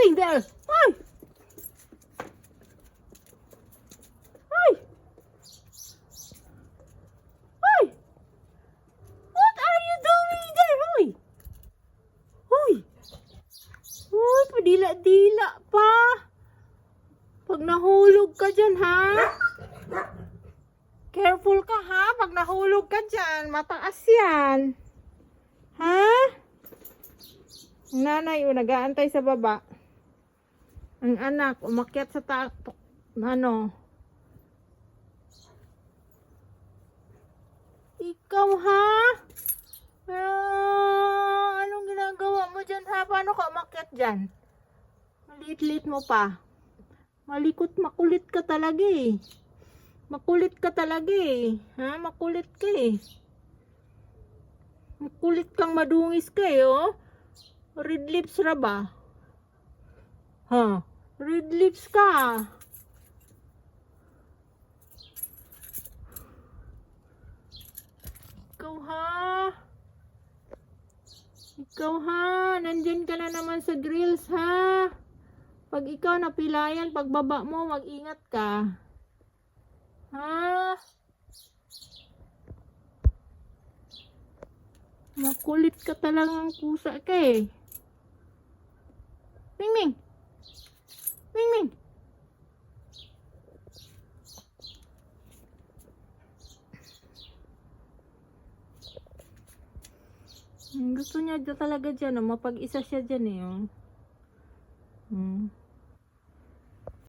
doing there? Ay! Ay! Ay! What are you doing there? Hoy! Hoy! Hoy, padila-dila pa. Pag nahulog ka dyan, ha? Careful ka, ha? Pag nahulog ka dyan, mataas yan. Ha? Ang nanay, nag-aantay sa baba. Ang anak, umakyat sa ano? Ikaw, ha? Anong ginagawa mo dyan, ha? Paano ka umakyat dyan? Maliit-liit mo pa. Makulit ka talaga eh. Makulit ka talaga eh. Ha? Makulit ka eh. Makulit kang madungis ka eh, oh. Red lips ra ba? Ha? Red lips ka. Ikaw, ha? Ikaw, ha? Nandyan ka na naman sa grills, ha? Pag ikaw napilayan, pagbaba mo, mag-ingat ka. Ha? Makulit ka talagang pusa ka eh. Ming! Ming! Gusto niya talaga dyan, oh. Mapag-isa siya dyan eh. Oh.